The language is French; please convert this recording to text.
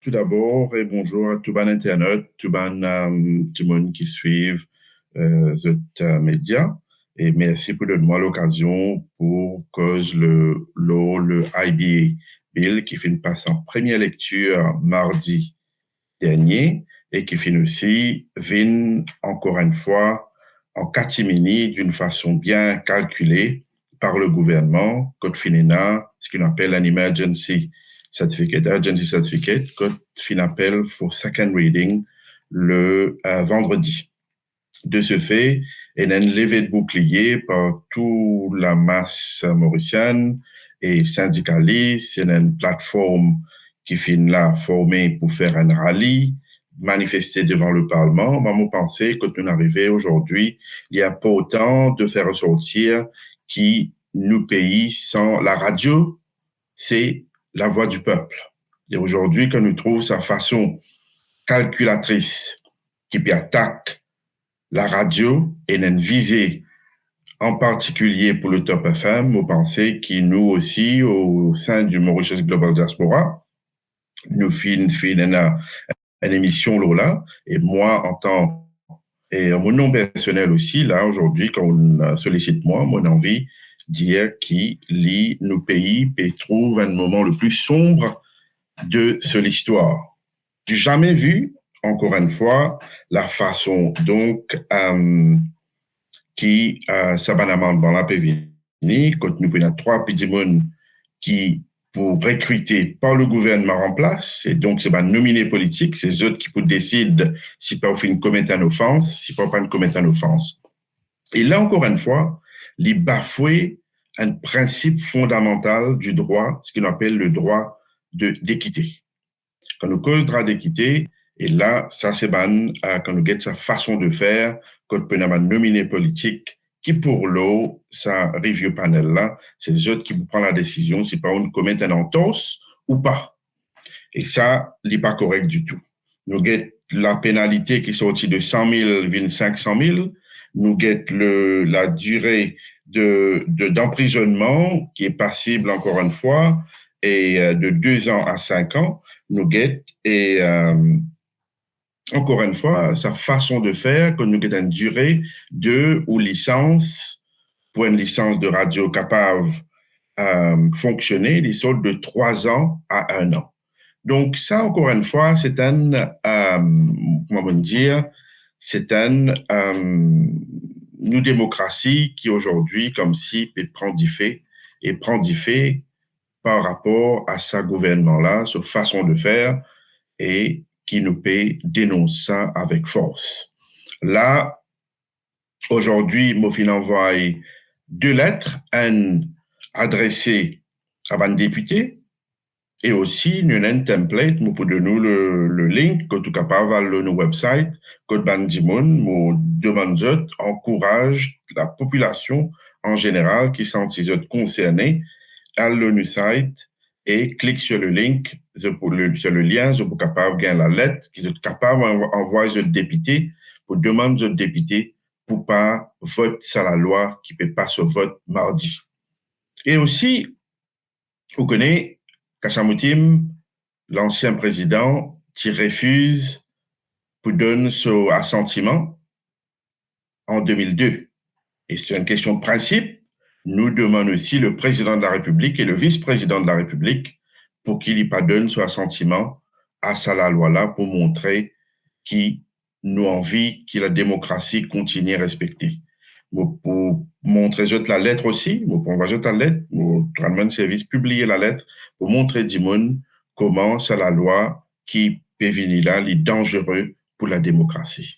Tout d'abord, et bonjour à tout bon internaute, tout bon tout le monde qui suivent ce média. Et merci pour donner moi l'occasion pour cause le IBA Bill qui finit passe en première lecture mardi dernier et qui finit aussi vient encore une fois en catimini d'une façon bien calculée par le gouvernement, code FINENA, ce qu'on appelle un emergency certificate, urgency certificate, code FINAPEL for second reading le vendredi. De ce fait, il y a une levée de bouclier par toute la masse mauricienne et syndicaliste. Il y a une plateforme qui finit là formée pour faire un rallye, manifester devant le Parlement. Moi, je pense que quand on est arrivé aujourd'hui, il n'y a pas autant de faire ressortir qui nous pays sans la radio, c'est la voix du peuple. Et aujourd'hui, quand nous trouvons sa façon calculatrice qui attaque la radio et une visée en particulier pour le Top FM, vous pensez que nous aussi, au sein du Mauritius Global Diaspora, nous faisons une émission là, et moi, en tant et mon nom personnel aussi, là, aujourd'hui, quand on sollicite moi, mon envie dire qui lit nos pays et trouve un moment le plus sombre de l'histoire. J'ai jamais vu, encore une fois, la façon donc qui s'abanamment dans la PVNI, quand nous prenons trois petits monde qui pour recruter par le gouvernement en place, et donc c'est pas nominé politique, c'est eux qui décident si pas une commettre une offense, si pas une commettre une offense. Et là encore une fois, les bafouer un principe fondamental du droit, ce qu'on appelle le droit d'équité. Quand nous cause droit d'équité, et là, ça c'est ban, quand nous guette sa façon de faire, quand nous avons nominé politique, qui pour l'eau, ça review panel là, c'est les autres qui vous prennent la décision si pas on commet un entorse ou pas. Et ça, n'est pas correct du tout. Nous guette la pénalité qui est sortie de 100 000 vers 500 000, nous guette la durée d'emprisonnement qui est passible encore une fois, et de 2 ans à 5 ans, nous guette et encore une fois, sa façon de faire, que nous avons une durée de ou licence, pour une licence de radio capable fonctionner, ils sont de 3 ans à 1 an. Donc, ça, encore une fois, c'est comment dire, c'est une démocratie qui aujourd'hui, comme si, prend du fait par rapport à sa gouvernement-là, sa façon de faire, et qui nous dénonce ça avec force. Là, aujourd'hui, Mofin envoie 2 lettres, une adressée à un député et aussi nous avons un template pour donner le link que tu es capable d'aller sur website, que Bandimon, nous demande encourage la population en général qui sont concernés à le site et clique sur le link, sur le lien, vous êtes capable de gagner la lettre, qui êtes capable d'envoyer au député pour demander au député pour pas voter sur la loi qui peut pas se voter mardi. Et aussi, vous connaissez Kassamoutim, l'ancien président, qui refuse pour donner son assentiment en 2002. Et c'est une question de principe. Nous demandons aussi le président de la République et le vice-président de la République pour qu'il y pas donne son assentiment à la loi-là pour montrer qu'il nous envie que la démocratie continue à respecter. Pour montrer la lettre aussi, pour envoyer la lettre, pour le service publier la lettre, pour montrer du monde comment c'est la loi qui peut venir là, est dangereux pour la démocratie.